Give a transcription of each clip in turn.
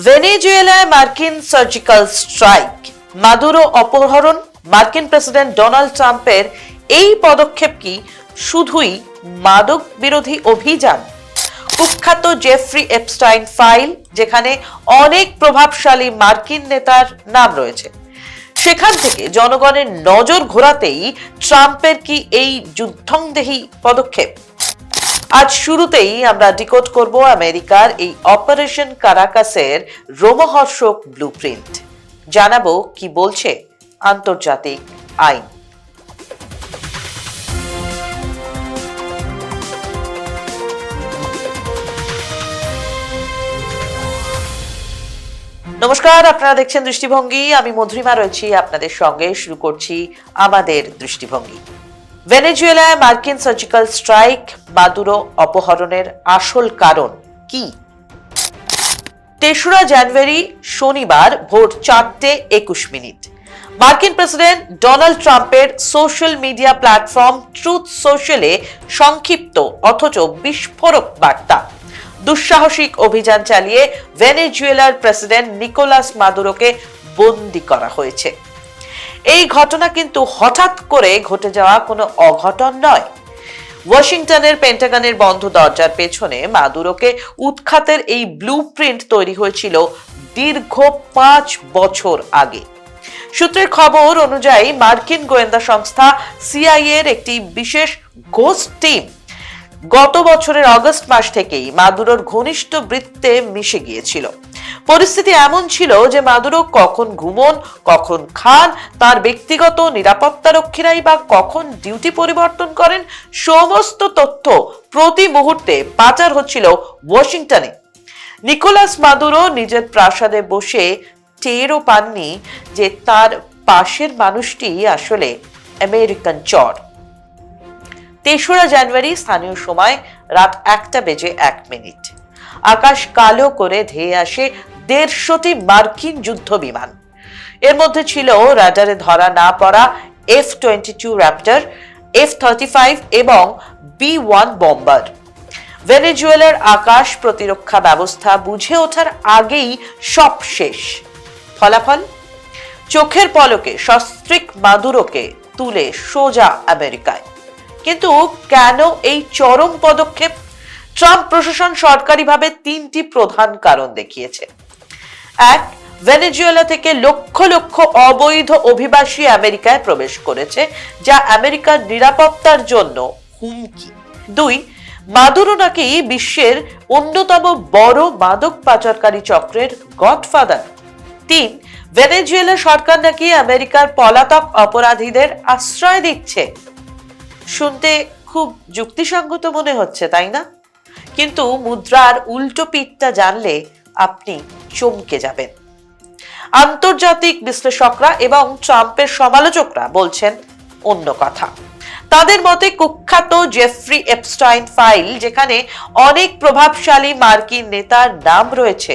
ভেনেজুয়েলায় মার্কিন surgical strike, Maduro অপহরণ, মার্কিন প্রেসিডেন্ট ডোনাল্ড ট্রাম্পের এই পদক্ষেপ কি শুধুই মাদক বিরোধী অভিযান? কুখ্যাত জেফ্রি এপস্টাইন ফাইল, যেখানে অনেক প্রভাবশালী মার্কিন নেতার নাম রয়েছে, সেখান থেকে জনগণের নজর ঘোরাতেই ট্রাম্পের কি এই যুদ্ধংদেহী পদক্ষেপ? আজ শুরুতেই আমরা ডিকোড করব আমেরিকার এই অপারেশন কারাকাসের রোমহর্ষক ব্লুপ্রিন্ট। জানাবো কি বলছে আন্তর্জাতিক আইন। নমস্কার, আপনারা দেখছেন দৃষ্টিভঙ্গি। আমি মধুরিমা রয়েছি আপনাদের সঙ্গে। শুরু করছি আমাদের দৃষ্টিভঙ্গি। ভেনেজুয়েলায় মার্কিন সার্জিক্যাল স্ট্রাইক, মাদুরো অপহরণের আসল কারণ কি? ৩রা জানুয়ারি শনিবার ভোর ৪:২১ মার্কিন প্রেসিডেন্ট ডোনাল্ড ট্রাম্পের সোশ্যাল মিডিয়া প্ল্যাটফর্ম ট্রুথ সোশ্যালে সংক্ষিপ্ত অথচ বিস্ফোরক বার্তা, দুঃসাহসিক অভিযান চালিয়ে ভেনেজুয়েলার প্রেসিডেন্ট নিকোলাস মাদুরোকে বন্দী করা হয়েছে। এই ঘটনা কিন্তু হঠাৎ করে ঘটে যাওয়া কোনো অঘটন নয়। ওয়াশিংটনের পেন্টাগনের বন্ধ দরজার পেছনে মাদুরোকে উৎখাতের এই ব্লুপ্রিন্ট তৈরি হয়েছিল দীর্ঘ ৫ বছর আগে। সূত্রের খবর অনুযায়ী মার্কিন গোয়েন্দা সংস্থা সিআইএ এর একটি বিশেষ গোস্ট টিম গত বছরের অগস্ট মাস থেকেই মাদুরোর ঘনিষ্ঠ বৃত্তে মিশে গিয়েছিল। পরিস্থিতি এমন ছিল যে মাদুরো কখন ঘুমন, কখন খান, তার ব্যক্তিগত নিরাপত্তারক্ষীরাই বা কখন ডিউটি পরিবর্তন করেন, সমস্ত তথ্য প্রতি মুহূর্তে পাচার হচ্ছিল ওয়াশিংটনে। নিকোলাস মাদুরো নিজের প্রাসাদে বসে টেরও পাননি যে তার পাশের মানুষটি আসলে আমেরিকান চর। ৩রা জানুয়ারি স্থানীয় সময় রাত ১:০১ আকাশ কালো করে ধেয়ে আসে ১৫০টি মার্কিন যুদ্ধ বিমান। এর মধ্যে ছিল রাডারে ধরা না পড়া F-22 র্যাপ্টর, F-35 এবং B-1 বম্বার। ভেনেজুয়েলার আকাশ প্রতিরক্ষা ব্যবস্থা বুঝে ওঠার আগেই সব শেষ। ফলাফল, চোখের পলকে সস্ত্রীক মাদুরোকে তুলে সোজা আমেরিকায়। কিন্তু কেন এই চরম পদক্ষেপ? ট্রাম্প প্রশাসন সরকারিভাবে ৩টি প্রধান কারণ দেখিয়েছে। ১, ভেনেজুয়েলা থেকে লক্ষ লক্ষ অবৈধ অভিবাসী আমেরিকায় প্রবেশ করেছে, যা আমেরিকার নিরাপত্তার জন্য হুমকি। ২, মাদুরো নাকি বিশ্বের অন্যতম বড় মাদক পাচারকারী চক্রের গডফাদার। ৩, ভেনেজুয়েলা সরকার নাকি আমেরিকার পলাতক অপরাধীদের আশ্রয় দিচ্ছে। শুনতে খুব যুক্তিসঙ্গত মনে হচ্ছে, তাই না? কিন্তু মুদ্রার উল্টো পিঠটা জানলে আপনি চমকে যাবেন। আন্তর্জাতিক বিশ্লেষকরা এবং ট্রাম্পের সমালোচকরা বলছেন অন্য কথা। তাদের মতে কুখ্যাত জেফ্রি এপস্টাইন ফাইল, যেখানে অনেক প্রভাবশালী মার্কিন নেতার নাম রয়েছে,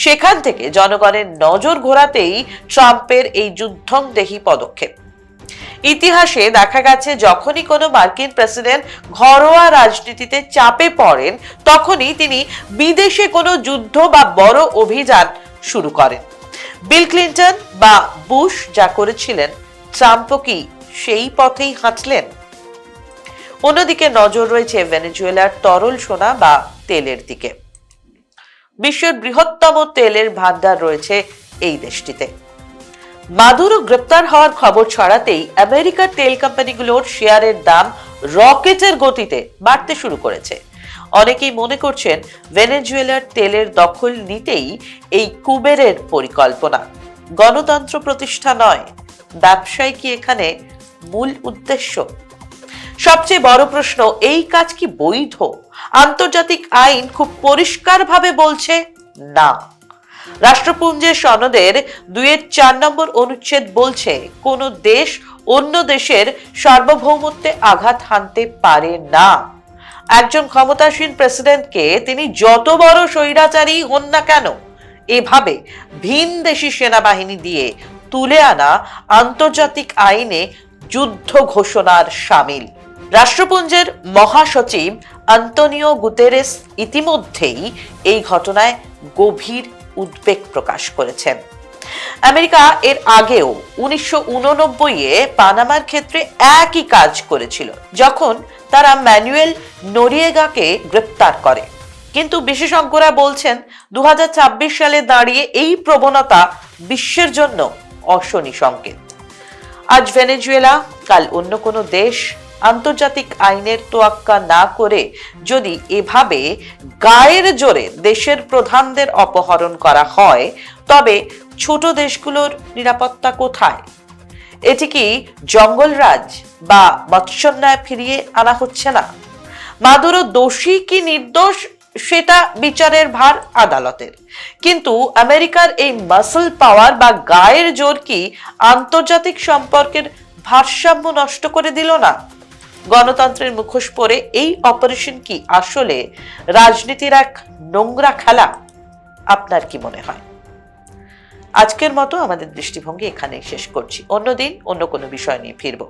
সেখান থেকে জনগণের নজর ঘোরাতেই ট্রাম্পের এই যুদ্ধংদেহী পদক্ষেপ। ইতিহাসে দেখা গেছে, যখনই কোনো মার্কিন প্রেসিডেন্ট ঘরোয়া রাজনীতিতে চাপে পড়েন, তখনই তিনি বিদেশে কোনো যুদ্ধ বা বড় অভিযান শুরু করেন। বিল ক্লিন্টন বা বুশ যা করেছিলেন, ট্রাম্পও কি সেই পথেই হাঁটলেন? অন্যদিকে নজর রয়েছে ভেনেজুয়েলার তরল সোনা বা তেলের দিকে। বিশ্বের বৃহত্তম তেলের ভান্ডার রয়েছে এই দেশটিতে। মাদুরো গ্রেপ্তার হওয়ার খবর ছড়াতেই আমেরিকার তেল কোম্পানিগুলোর শেয়ারের দাম রকেটের গতিতে বাড়তে শুরু করেছে। অনেকেই মনে করছেন ভেনেজুয়েলার তেলের দখল নিতেই এই কুবেরের পরিকল্পনা। গণতন্ত্র প্রতিষ্ঠা নয়, ব্যবসায় কি এখানে মূল উদ্দেশ্য? সবচেয়ে বড় প্রশ্ন, এই কাজ কি বৈধ? আন্তর্জাতিক আইন খুব পরিষ্কারভাবে বলছে না। রাষ্ট্রপুঞ্জের সনদের ২-৪ নম্বর অনুচ্ছেদ বলছে, কোন দেশ অন্য দেশের সার্বভৌমত্বে আঘাত হানতে পারে না। একজন ক্ষমতাসীন প্রেসিডেন্টকে তিনি যত বড় স্বৈরাচারী হন না কেন, এভাবে ভিনদেশী সেনাবাহিনী দিয়ে তুলে আনা আন্তর্জাতিক আইনে যুদ্ধ ঘোষণার শামিল। রাষ্ট্রপুঞ্জের মহাসচিব আন্তোনিও গুতেরেস ইতিমধ্যেই এই ঘটনায় গভীর উদ্বেগ প্রকাশ করেছেন। আমেরিকা এর আগেও 1989-এ পানামার ক্ষেত্রে একই কাজ করেছিল, যখন তারা ম্যানুয়েল নোরিয়েগাকে গ্রেপ্তার করে। কিন্তু বিশেষজ্ঞরা বলছেন 2026 সালে দাঁড়িয়ে এই প্রবণতা বিশ্বের জন্য অশনি সংকেত। আজ ভেনেজুয়েলা, কাল অন্য কোনো দেশ আন্তর্জাতিক আইনের তোয়াক্কা না করে যদি এভাবে গায়ের জোরে দেশের প্রধানদের অপহরণ করা হয়, তবে ছোট দেশগুলোর নিরাপত্তা কোথায়? এটি কি জঙ্গলরাজ বা মৎস্যন্যায় ফিরিয়ে আনা হচ্ছে না? মাদুরো দোষী কি নির্দোষ সেটা বিচারের ভার আদালতের, কিন্তু আমেরিকার এই মাসল পাওয়ার বা গায়ের জোর কি আন্তর্জাতিক সম্পর্কের ভারসাম্য নষ্ট করে দিল না? গণতন্ত্রের মুখোশ পরে এই অপারেশন কি আসলে রাজনীতির এক নোংরা খেলা? আপনার কি মনে হয়? আজকের মতো আমাদের দৃষ্টিভঙ্গি এখানেই শেষ করছি। অন্যদিন অন্য কোনো বিষয় নিয়ে ফিরবো।